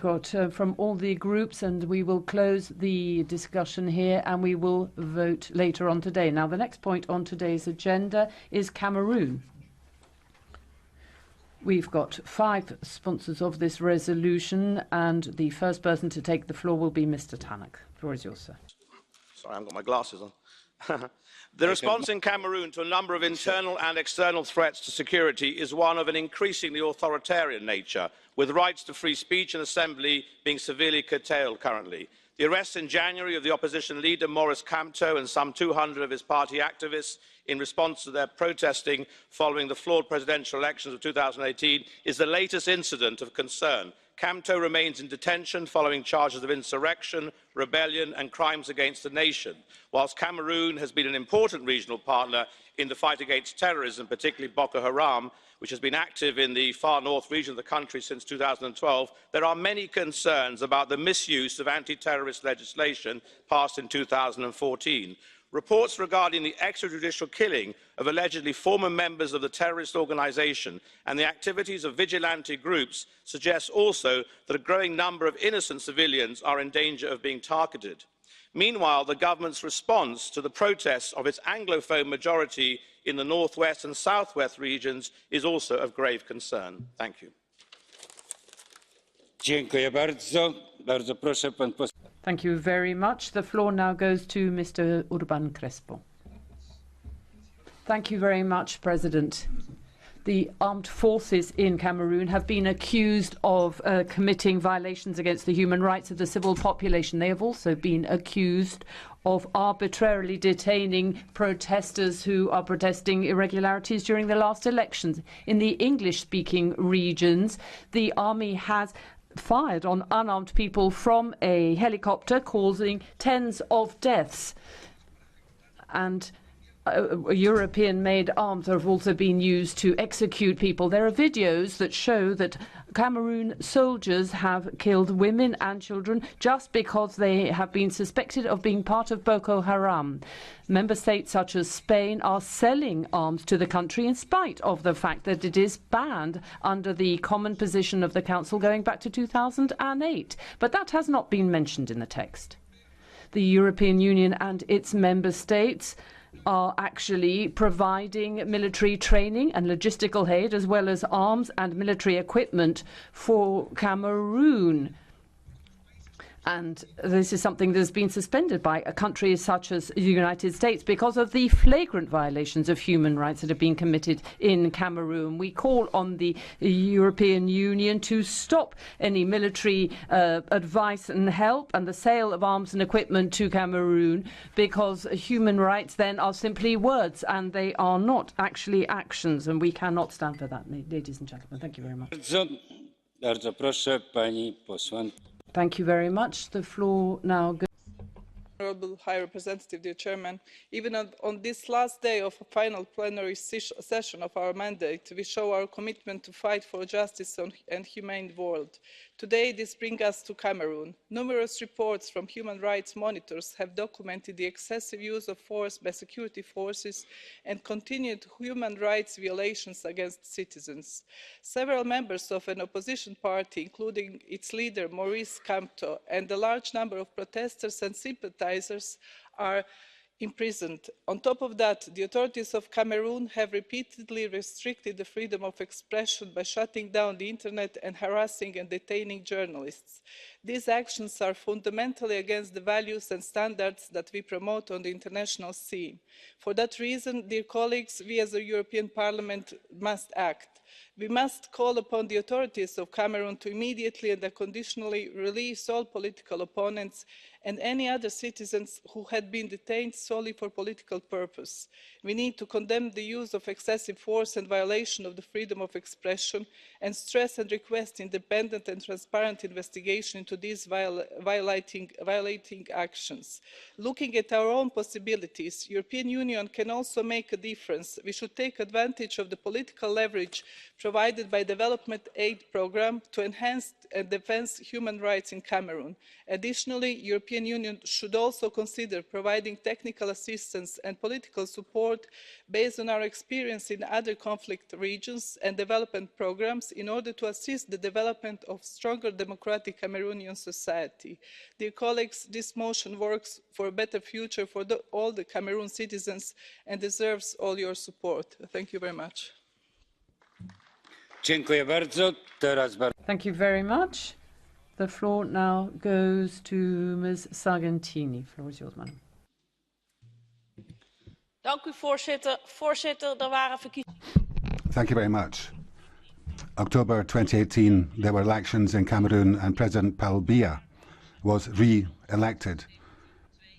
got from all the groups, and we will close the discussion here and we will vote later on today. Now, the next point on today's agenda is Cameroon. We've got 5 sponsors of this resolution, and the first person to take the floor will be Mr. Tannock. The floor is yours, sir. Sorry, I haven't got my glasses on. The response in Cameroon to a number of internal and external threats to security is one of an increasingly authoritarian nature, with rights to free speech and assembly being severely curtailed currently. The arrest in January of the opposition leader Maurice Kamto and some 200 of his party activists in response to their protesting following the flawed presidential elections of 2018 is the latest incident of concern. Kamto remains in detention following charges of insurrection, rebellion and crimes against the nation. Whilst Cameroon has been an important regional partner in the fight against terrorism, particularly Boko Haram, which has been active in the far north region of the country since 2012, there are many concerns about the misuse of anti-terrorist legislation passed in 2014. Reports regarding the extrajudicial killing of allegedly former members of the terrorist organisation and the activities of vigilante groups suggest also that a growing number of innocent civilians are in danger of being targeted. Meanwhile, the government's response to the protests of its Anglophone majority in the northwest and southwest regions is also of grave concern. Thank you. Thank you very much. The floor now goes to Mr. Urban Crespo. Thank you very much, President. The armed forces in Cameroon have been accused of committing violations against the human rights of the civil population. They have also been accused of arbitrarily detaining protesters who are protesting irregularities during the last elections. In the English-speaking regions, the army has fired on unarmed people from a helicopter, causing tens of deaths. And European-made arms have also been used to execute people. There are videos that show that Cameroon soldiers have killed women and children just because they have been suspected of being part of Boko Haram. Member states such as Spain are selling arms to the country in spite of the fact that it is banned under the common position of the Council going back to 2008. But that has not been mentioned in the text. The European Union and its member states are actually providing military training and logistical aid, as well as arms and military equipment for Cameroon. And this is something that has been suspended by countries such as the United States because of the flagrant violations of human rights that have been committed in Cameroon. We call on the European Union to stop any military advice and help and the sale of arms and equipment to Cameroon, because human rights then are simply words and they are not actually actions, and we cannot stand for that, ladies and gentlemen. Thank you very much. Bardzo proszę, pani posłanka. Thank you very much. The floor now goes. Honourable High Representative, dear Chairman, even on this last day of a final plenary session of our mandate, we show our commitment to fight for justice and humane world. Today, this brings us to Cameroon. Numerous reports from human rights monitors have documented the excessive use of force by security forces and continued human rights violations against citizens. Several members of an opposition party, including its leader Maurice Kamto, and a large number of protesters and sympathizers are imprisoned. On top of that, the authorities of Cameroon have repeatedly restricted the freedom of expression by shutting down the internet and harassing and detaining journalists. These actions are fundamentally against the values and standards that we promote on the international scene. For that reason, dear colleagues, we as a European Parliament must act. We must call upon the authorities of Cameroon to immediately and unconditionally release all political opponents and any other citizens who had been detained solely for political purpose. We need to condemn the use of excessive force and violation of the freedom of expression, and stress and request independent and transparent investigation into these violating actions. Looking at our own possibilities, the European Union can also make a difference. We should take advantage of the political leverage provided by the Development Aid Programme to enhance and defend human rights in Cameroon. Additionally, the European Union should also consider providing technical assistance and political support based on our experience in other conflict regions and development programmes in order to assist the development of stronger democratic Cameroonian society. Dear colleagues, this motion works for a better future for all the Cameroon citizens and deserves all your support. Thank you very much. Thank you very much. The floor now goes to Ms. Sargentini. The floor is yours, madam. Thank you very much. October 2018, there were elections in Cameroon and President Paul Biya was re-elected.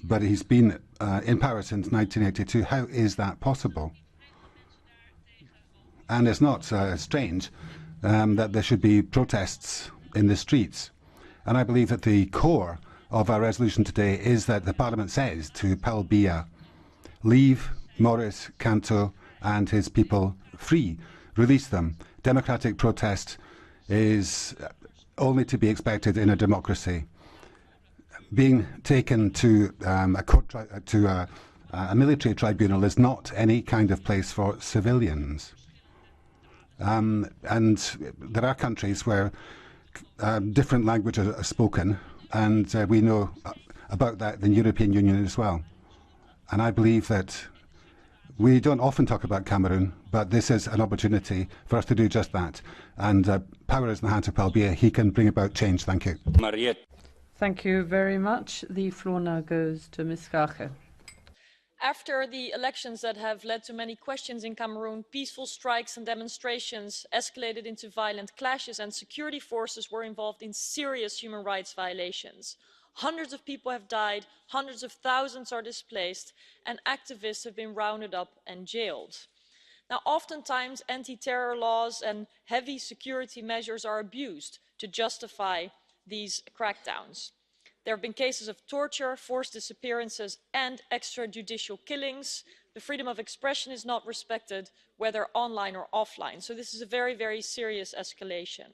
But he's been in power since 1982. How is that possible? And it's not strange that there should be protests in the streets. And I believe that the core of our resolution today is that the Parliament says to Paul Biya, leave Maurice Kamto and his people free. Release them. Democratic protest is only to be expected in a democracy. Being taken to a military tribunal is not any kind of place for civilians. And there are countries where different languages are spoken, and we know about that in the European Union as well. And I believe that we don't often talk about Cameroon, but this is an opportunity for us to do just that. And power is in the hands of Paul Biya. He can bring about change. Thank you. Thank you very much. The floor now goes to Ms. Schaake. After the elections that have led to many questions in Cameroon, peaceful strikes and demonstrations escalated into violent clashes, and security forces were involved in serious human rights violations. Hundreds of people have died, hundreds of thousands are displaced, and activists have been rounded up and jailed. Now, oftentimes, anti-terror laws and heavy security measures are abused to justify these crackdowns. There have been cases of torture, forced disappearances and extrajudicial killings. The freedom of expression is not respected, whether online or offline. So this is a very, very serious escalation.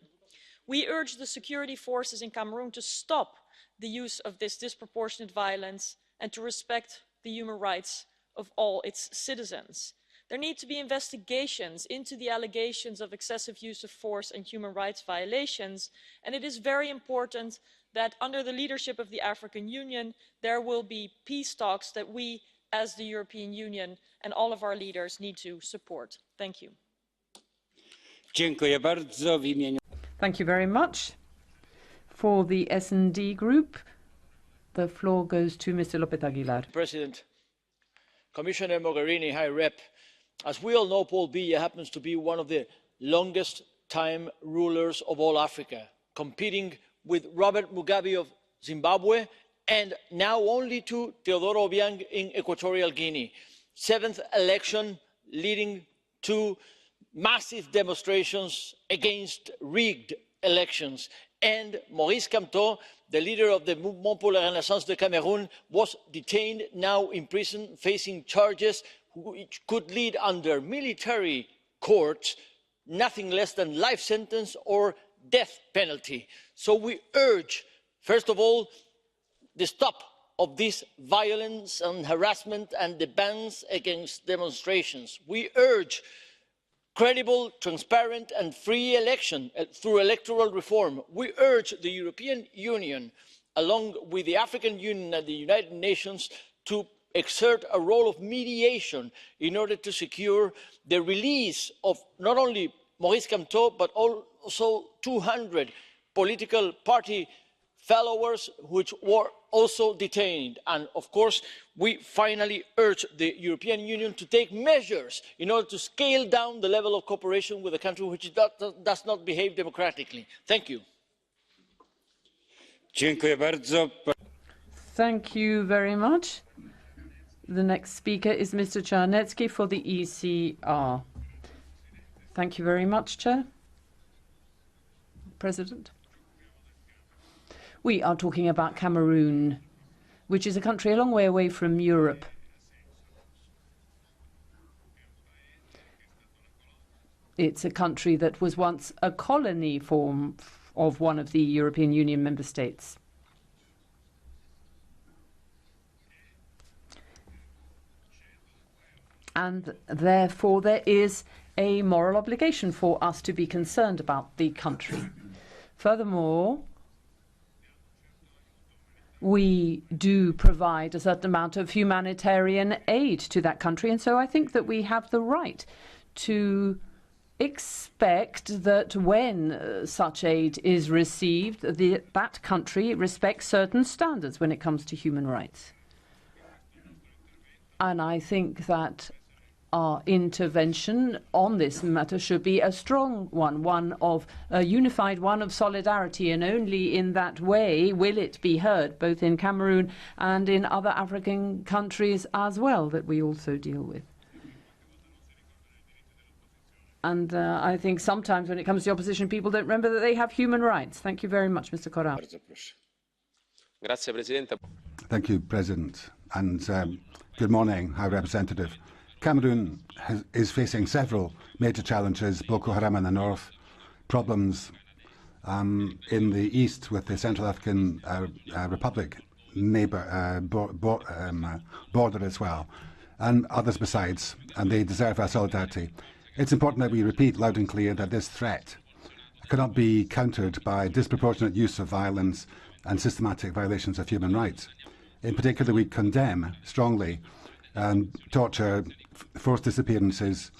We urge the security forces in Cameroon to stop the use of this disproportionate violence and to respect the human rights of all its citizens. There need to be investigations into the allegations of excessive use of force and human rights violations, and it is very important that under the leadership of the African Union, there will be peace talks that we, as the European Union, and all of our leaders need to support. Thank you. Thank you very much. For the S&D Group, the floor goes to Mr. López Aguilar. President, Commissioner Mogherini, High Rep, as we all know, Paul Biya happens to be one of the longest time rulers of all Africa, competing with Robert Mugabe of Zimbabwe and now only to Teodoro Obiang in Equatorial Guinea. 7th election leading to massive demonstrations against rigged elections. And Maurice Kamto, the leader of the Mouvement pour la Renaissance de Cameroun, was detained, now in prison, facing charges which could lead under military courts nothing less than life sentence or death penalty. So we urge, first of all, the stop of this violence and harassment and the bans against demonstrations. We urge credible, transparent and free election through electoral reform. We urge the European Union, along with the African Union and the United Nations, to exert a role of mediation in order to secure the release of not only Maurice Kamto, but also 200 political party followers which were also detained. And of course, we finally urge the European Union to take measures in order to scale down the level of cooperation with a country which does not behave democratically. Thank you. Thank you very much. The next speaker is Mr. Czarnecki for the ECR. Thank you very much, Chair. President. We are talking about Cameroon, which is a country a long way away from Europe. It's a country that was once a colony of one of the European Union member states. And therefore there is a moral obligation for us to be concerned about the country. Furthermore, we do provide a certain amount of humanitarian aid to that country, and so I think that we have the right to expect that when such aid is received, that country respects certain standards when it comes to human rights. And I think that our intervention on this matter should be a strong one of a unified one of solidarity, and only in that way will it be heard, both in Cameroon and in other African countries as well that we also deal with. And I think sometimes when it comes to the opposition, people don't remember that they have human rights. Thank you very much, Mr. Corral. Thank you, President. And good morning, High Representative. Cameroon is facing several major challenges: Boko Haram in the north, problems in the east with the Central African Republic border as well, and others besides, and they deserve our solidarity. It's important that we repeat loud and clear that this threat cannot be countered by disproportionate use of violence and systematic violations of human rights. In particular, we condemn strongly torture, forced disappearances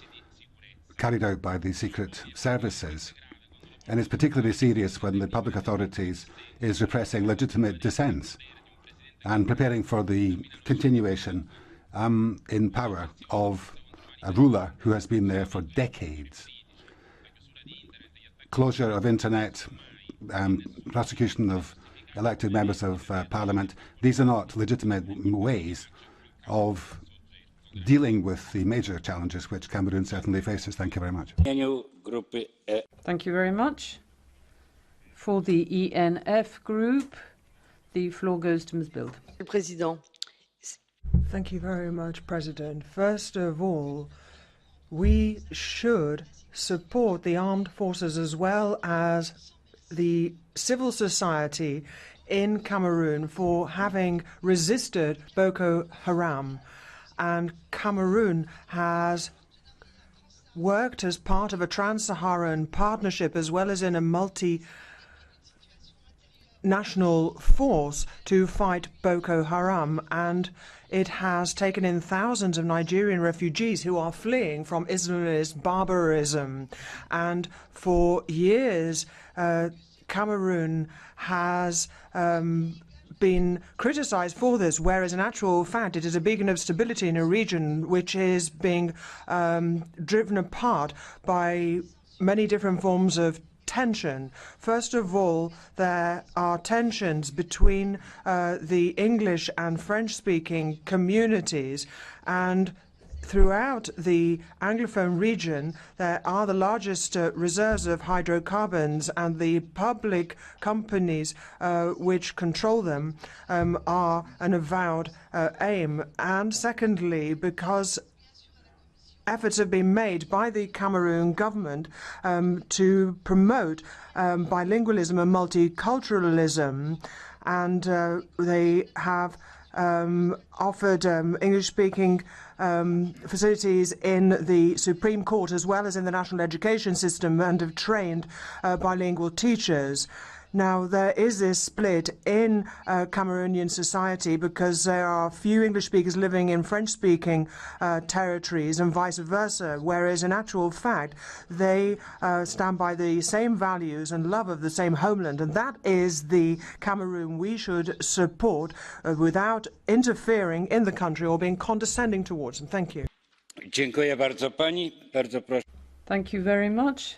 carried out by the secret services. And it's particularly serious when the public authorities is repressing legitimate dissents and preparing for the continuation in power of a ruler who has been there for decades. Closure of internet, prosecution of elected members of parliament, these are not legitimate ways of dealing with the major challenges which Cameroon certainly faces. Thank you very much. Thank you very much. For the ENF group, the floor goes to Ms. Bild. Thank you very much, President. First of all, we should support the armed forces as well as the civil society in Cameroon for having resisted Boko Haram. And Cameroon has worked as part of a trans-Saharan partnership as well as in a multi-national force to fight Boko Haram, and it has taken in thousands of Nigerian refugees who are fleeing from Islamist barbarism. And for years, Cameroon has been criticized for this, whereas in actual fact it is a beacon of stability in a region which is being driven apart by many different forms of tension. First of all, there are tensions between the English and French-speaking communities, and throughout the Anglophone region, there are the largest reserves of hydrocarbons, and the public companies which control them are an avowed aim. And secondly, because efforts have been made by the Cameroon government to promote bilingualism and multiculturalism, and they have offered English-speaking facilities in the Supreme Court as well as in the national education system, and have trained bilingual teachers. Now, there is this split in Cameroonian society because there are few English speakers living in French-speaking territories and vice versa, whereas in actual fact they stand by the same values and love of the same homeland, and that is the Cameroon we should support without interfering in the country or being condescending towards them. Thank you. Thank you very much.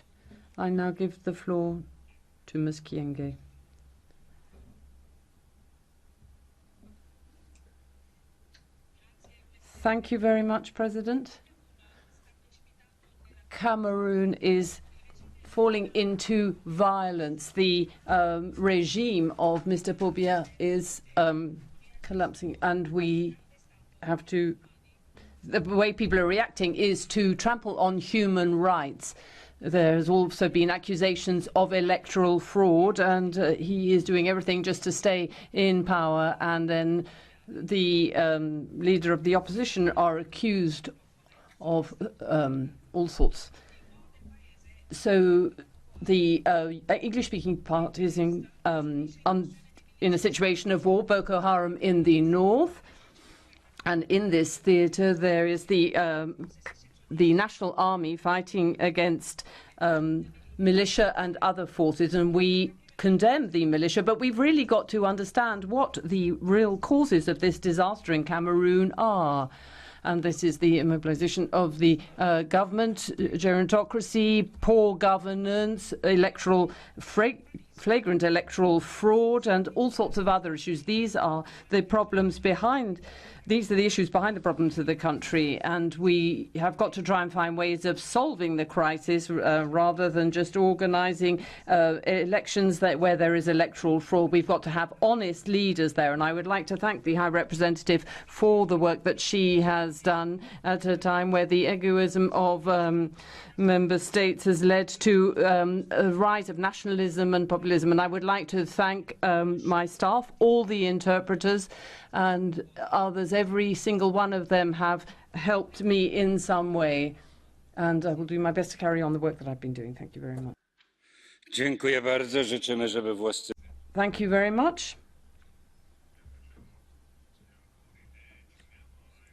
I now give the floor to Ms. Kienge. Thank you very much, President. Cameroon is falling into violence. The regime of Mr. Pobier is collapsing, and we have to... The way people are reacting is to trample on human rights. There has also been accusations of electoral fraud, and he is doing everything just to stay in power. And then the leader of the opposition are accused of all sorts. So the English-speaking part is in a situation of war. Boko Haram in the north, and in this theatre there is the National Army fighting against militia and other forces, and we condemn the militia, but we've really got to understand what the real causes of this disaster in Cameroon are. And this is the immobilization of the government, gerontocracy, poor governance, flagrant electoral fraud, and all sorts of other issues. These are the problems behind. These are the issues behind the problems of the country, and we have got to try and find ways of solving the crisis rather than just organising elections where there is electoral fraud. We've got to have honest leaders there, and I would like to thank the High Representative for the work that she has done at a time where the egoism of member states has led to a rise of nationalism and populism. And I would like to thank my staff, all the interpreters and others. Every single one of them have helped me in some way. And I will do my best to carry on the work that I've been doing. Thank you very much. Dziękuję bardzo. Życzymy, żeby włoscy... Thank you very much.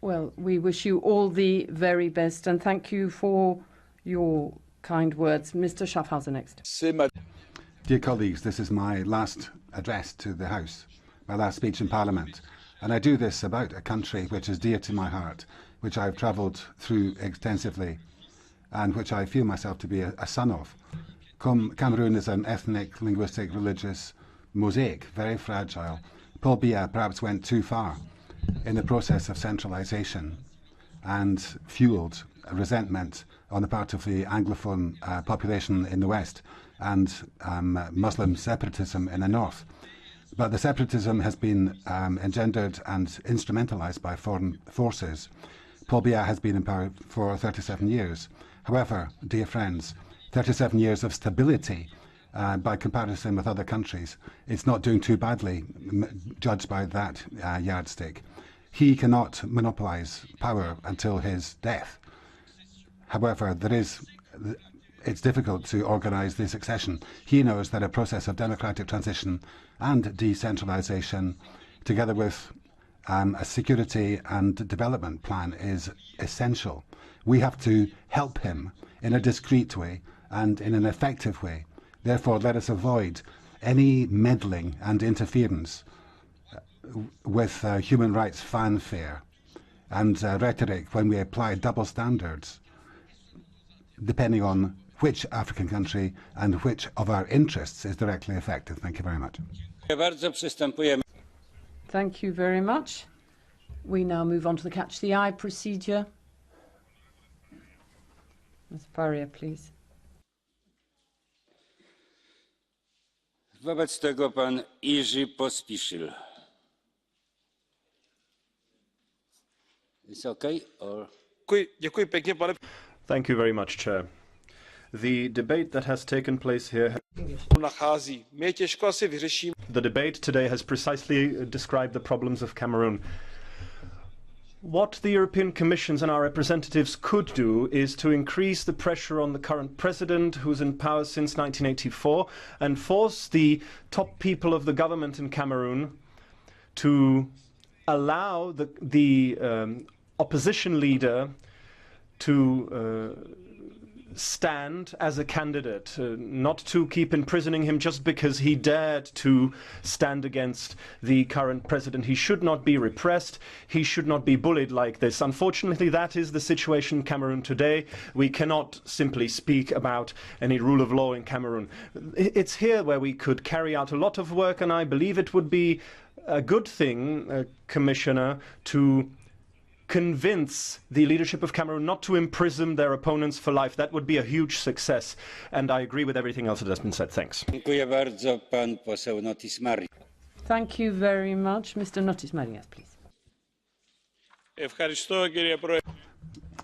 Well, we wish you all the very best, and thank you for your kind words. Mr. Schaffhauser next. Dear colleagues, this is my last address to the House, my last speech in Parliament. And I do this about a country which is dear to my heart, which I've travelled through extensively, and which I feel myself to be a son of. Cameroon is an ethnic, linguistic, religious mosaic, very fragile. Paul Biya perhaps went too far in the process of centralisation and fuelled resentment on the part of the Anglophone population in the West and Muslim separatism in the North. But the separatism has been engendered and instrumentalised by foreign forces. Paul Biya has been in power for 37 years. However, dear friends, 37 years of stability by comparison with other countries, it's not doing too badly, judged by that yardstick. He cannot monopolise power until his death. However, it's difficult to organise the succession. He knows that a process of democratic transition and decentralisation, together with a security and development plan, is essential. We have to help him in a discreet way and in an effective way. Therefore, let us avoid any meddling and interference with human rights fanfare and rhetoric when we apply double standards, depending on which African country and which of our interests is directly affected. Thank you very much. Thank you very much. We now move on to the Catch the Eye procedure. Ms. Faria, please. Wobec tego pan Jerzy Pospiszil. Is okay or? Thank you very much, Chair. The debate that has taken place here, the debate today has precisely described the problems of Cameroon. What the European Commissions and our representatives could do is to increase the pressure on the current president, who's in power since 1984, and force the top people of the government in Cameroon to allow the opposition leader to stand as a candidate, not to keep imprisoning him just because he dared to stand against the current president. He should not be repressed. He should not be bullied like this. Unfortunately, that is the situation in Cameroon today. We cannot simply speak about any rule of law in Cameroon. It's here where we could carry out a lot of work, and I believe it would be a good thing, Commissioner, to convince the leadership of Cameroon not to imprison their opponents for life. That would be a huge success, and I agree with everything else that has been said. Thanks. Thank you very much. Mr. Notis Marias, please.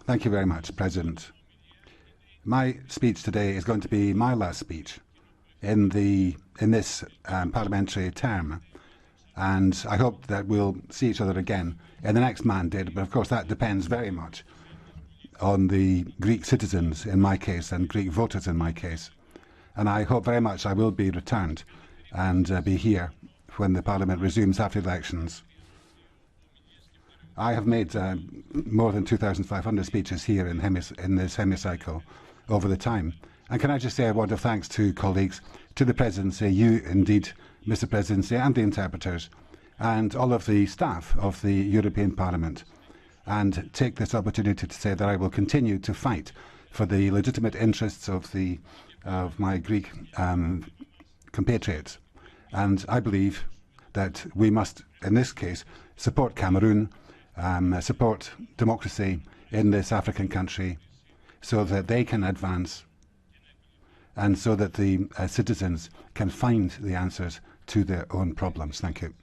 Thank you very much, President. My speech today is going to be my last speech in this parliamentary term, and I hope that we'll see each other again in the next mandate. But of course, that depends very much on the Greek citizens in my case and Greek voters in my case. And I hope very much I will be returned and be here when the Parliament resumes after elections. I have made more than 2,500 speeches here in this hemicycle over the time. And can I just say a word of thanks to colleagues, to the Presidency, you indeed, Mr. Presidency, and the interpreters, and all of the staff of the European Parliament, and take this opportunity to say that I will continue to fight for the legitimate interests of my Greek compatriots. And I believe that we must, in this case, support Cameroon, support democracy in this African country so that they can advance and so that the citizens can find the answers to their own problems. Thank you.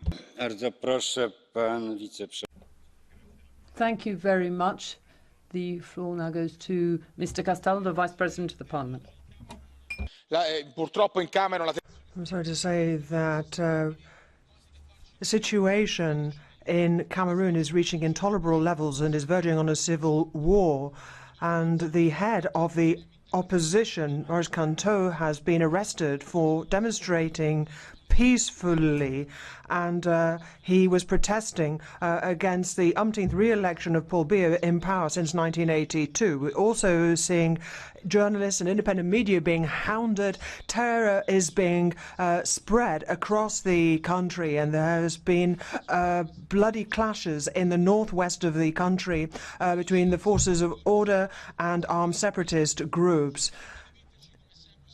Thank you very much. The floor now goes to Mr. Castaldo, the Vice President of the Parliament. I'm sorry to say that the situation in Cameroon is reaching intolerable levels and is verging on a civil war. And the head of the opposition, Maurice Kamto, has been arrested for demonstrating peacefully, and he was protesting against the umpteenth re-election of Paul Biya in power since 1982. We're also seeing journalists and independent media being hounded. Terror is being spread across the country, and there has been bloody clashes in the northwest of the country between the forces of order and armed separatist groups.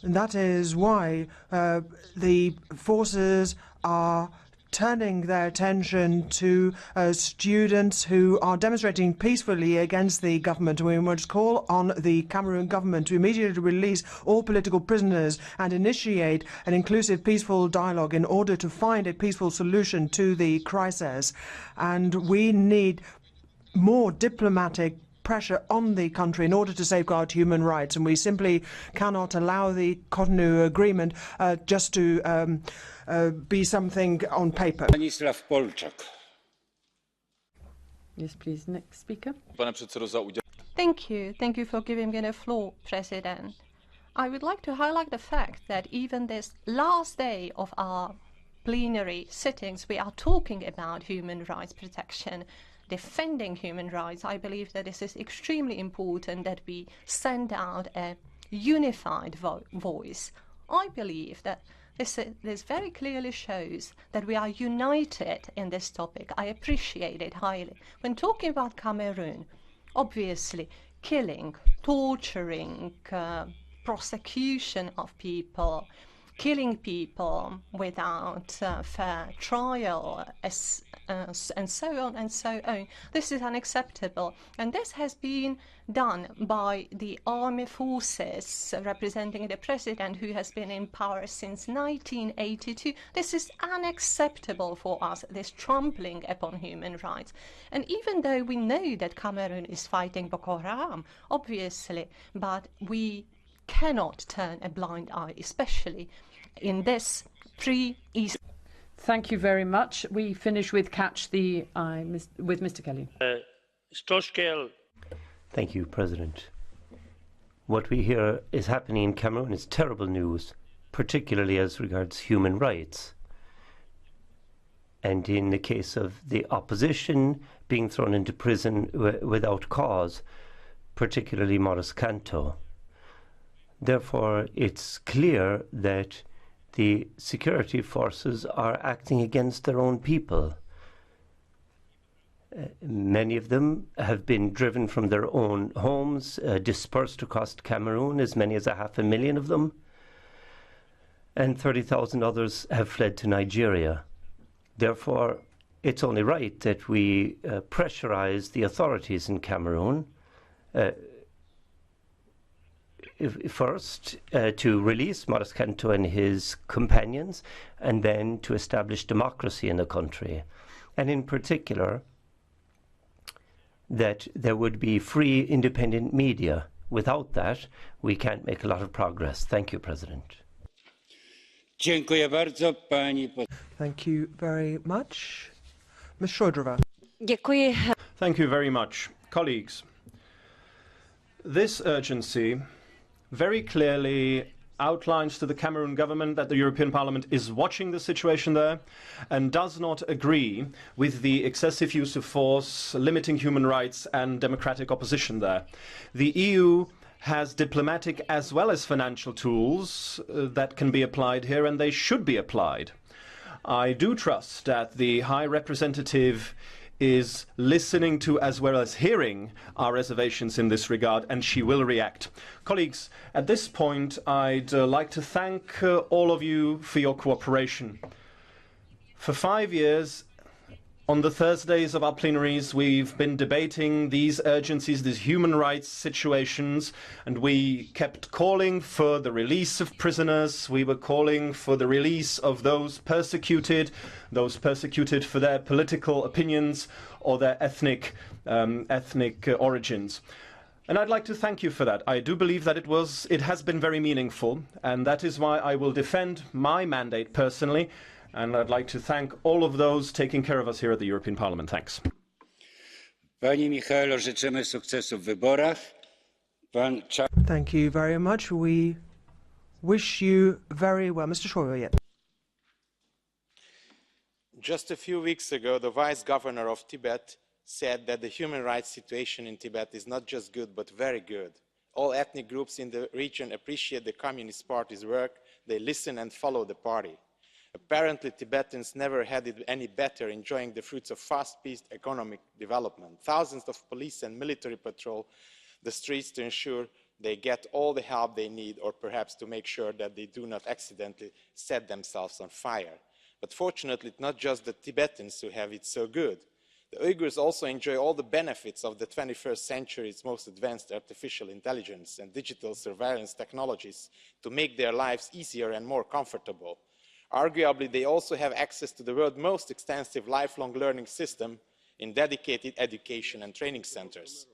And that is why the forces are turning their attention to students who are demonstrating peacefully against the government. We must call on the Cameroon government to immediately release all political prisoners and initiate an inclusive, peaceful dialogue in order to find a peaceful solution to the crisis. And we need more diplomatic pressure on the country in order to safeguard human rights, and we simply cannot allow the Cotonou Agreement just to be something on paper. Yes, please. Next speaker. Thank you. Thank you for giving me the floor, President. I would like to highlight the fact that even this last day of our plenary sittings, we are talking about human rights protection, defending human rights. I believe that this is extremely important, that we send out a unified voice. I believe that this very clearly shows that we are united in this topic. I appreciate it highly. When talking about Cameroon, obviously killing, torturing, prosecution of people, killing people without fair trial, and so on and so on. This is unacceptable, and this has been done by the army forces representing the president, who has been in power since 1982. This is unacceptable for us, this trampling upon human rights. And even though we know that Cameroon is fighting Boko Haram, obviously, but we cannot turn a blind eye, especially in this pre-East. Thank you very much. We finish with Catch the Eye with Mr. Kelly. Thank you, President. What we hear is happening in Cameroon is terrible news, particularly as regards human rights. And in the case of the opposition being thrown into prison without cause, particularly Maurice Kamto. Therefore, it's clear that the security forces are acting against their own people. Many of them have been driven from their own homes, dispersed across Cameroon, as many as 500,000 of them, and 30,000 others have fled to Nigeria. Therefore, it's only right that we pressurize the authorities in Cameroon first to release Maurice Kamto and his companions, and then to establish democracy in the country. And in particular, that there would be free, independent media Without that, we can't make a lot of progress. Thank you, President. Dziękuję bardzo, pani Thank you very much. Ms. Šojdrová. Thank you very much. Colleagues, this urgency very clearly outlines to the Cameroon government that the European Parliament is watching the situation there and does not agree with the excessive use of force, limiting human rights and democratic opposition there. The EU has diplomatic as well as financial tools that can be applied here, and they should be applied. I do trust that the High Representative is listening to as well as hearing our reservations in this regard, and she will react. Colleagues, at this point, I'd like to thank all of you for your cooperation. For 5 years, on the Thursdays of our plenaries, we've been debating these urgencies, these human rights situations, and we kept calling for the release of prisoners. We were calling for the release of those persecuted for their political opinions or their ethnic origins. And I'd like to thank you for that. I do believe that it has been very meaningful, and that is why I will defend my mandate personally. And I'd like to thank all of those taking care of us here at the European Parliament. Thanks. Pani Michaelo, życzymy sukcesu w wyborach. Thank you very much. We wish you very well. Mr. Schroyer. Just a few weeks ago, the Vice Governor of Tibet said that the human rights situation in Tibet is not just good, but very good. All ethnic groups in the region appreciate the Communist Party's work. They listen and follow the party. Apparently, Tibetans never had it any better, enjoying the fruits of fast-paced economic development. Thousands of police and military patrol the streets to ensure they get all the help they need, or perhaps to make sure that they do not accidentally set themselves on fire. But fortunately, it's not just the Tibetans who have it so good. The Uyghurs also enjoy all the benefits of the 21st century's most advanced artificial intelligence and digital surveillance technologies to make their lives easier and more comfortable. Arguably, they also have access to the world's most extensive lifelong learning system in dedicated education and training centres.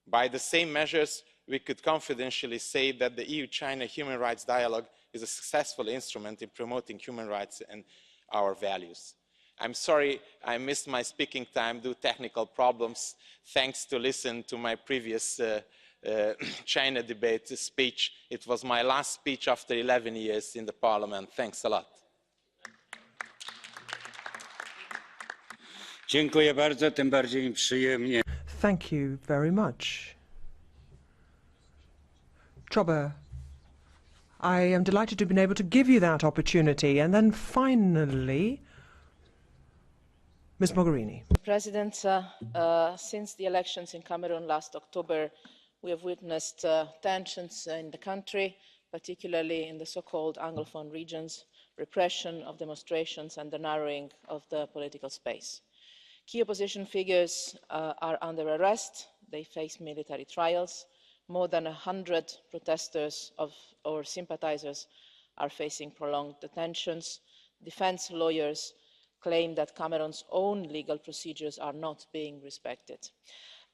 By the same measures, we could confidentially say that the EU-China human rights dialogue is a successful instrument in promoting human rights and our values. I'm sorry I missed my speaking time due to technical problems. Thanks to listen to my previous China debate speech. It was my last speech after 11 years in the Parliament. Thanks a lot. Dziękuję bardzo, tym bardziej przyjemnie. Thank you very much. Choba, I am delighted to have been able to give you that opportunity. And then finally, Ms. Mogherini. President, since the elections in Cameroon last October, we have witnessed tensions in the country, particularly in the so-called Anglophone regions, repression of demonstrations and the narrowing of the political space. Key opposition figures are under arrest. They face military trials. More than 100 protesters or sympathisers are facing prolonged detentions. Defence lawyers claim that Cameroon's own legal procedures are not being respected.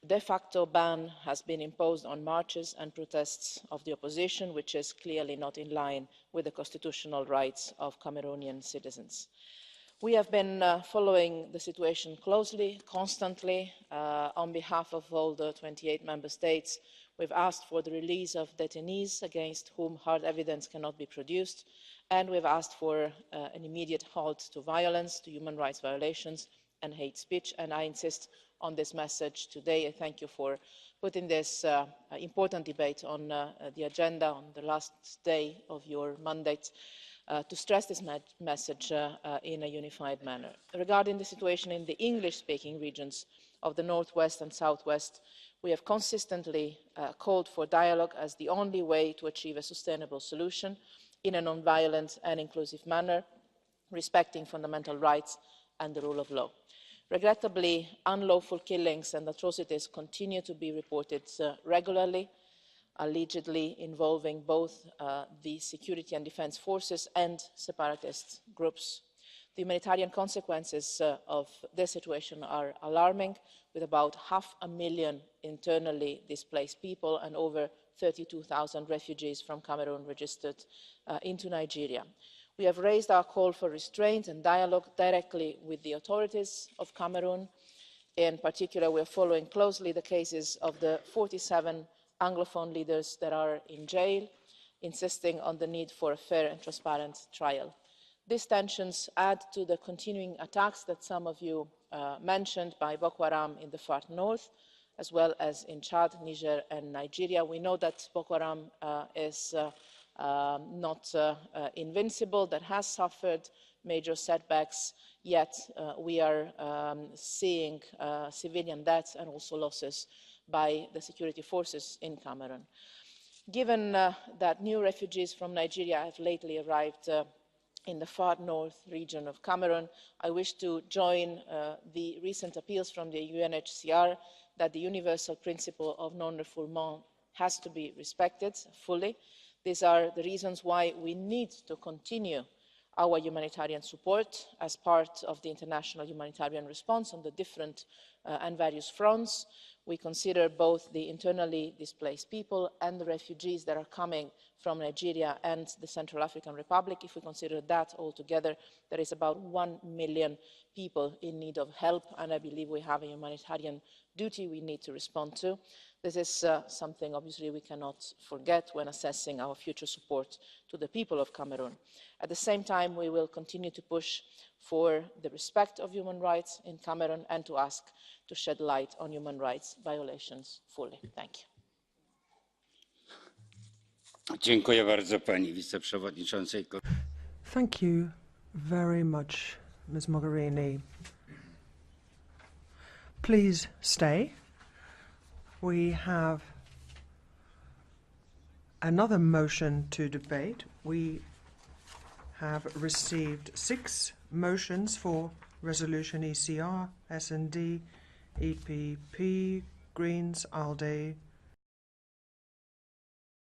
A de facto ban has been imposed on marches and protests of the opposition, which is clearly not in line with the constitutional rights of Cameroonian citizens. We have been following the situation closely, constantly. On behalf of all the 28 member states, we've asked for the release of detainees against whom hard evidence cannot be produced, and we've asked for an immediate halt to violence, to human rights violations and hate speech. And I insist on this message today. I thank you for putting this important debate on the agenda on the last day of your mandate. To stress this message in a unified manner. Regarding the situation in the English-speaking regions of the North-West and South-West, we have consistently called for dialogue as the only way to achieve a sustainable solution in a non-violent and inclusive manner, respecting fundamental rights and the rule of law. Regrettably, unlawful killings and atrocities continue to be reported regularly, allegedly involving both the security and defence forces and separatist groups. The humanitarian consequences of this situation are alarming, with about 500,000 internally displaced people and over 32,000 refugees from Cameroon registered into Nigeria. We have raised our call for restraint and dialogue directly with the authorities of Cameroon. In particular, we are following closely the cases of the 47 Anglophone leaders that are in jail, insisting on the need for a fair and transparent trial. These tensions add to the continuing attacks that some of you mentioned by Boko Haram in the far north, as well as in Chad, Niger and Nigeria. We know that Boko Haram is not invincible, that has suffered major setbacks, yet we are seeing civilian deaths and also losses by the security forces in Cameroon. Given that new refugees from Nigeria have lately arrived in the far north region of Cameroon, I wish to join the recent appeals from the UNHCR that the universal principle of non-refoulement has to be respected fully. These are the reasons why we need to continue our humanitarian support as part of the international humanitarian response on the different and various fronts. We consider both the internally displaced people and the refugees that are coming from Nigeria and the Central African Republic. If we consider that all together, there is about 1 million people in need of help, and I believe we have a humanitarian duty we need to respond to. This is something obviously we cannot forget when assessing our future support to the people of Cameroon. At the same time, we will continue to push for the respect of human rights in Cameroon and to ask to shed light on human rights violations fully. Thank you. Dziękuję bardzo pani wiceprzewodniczącej. Thank you very much, Ms. Mogherini. Please stay. We have another motion to debate. We have received 6 motions for resolution: ECR, S&D, EPP, Greens, ALDE,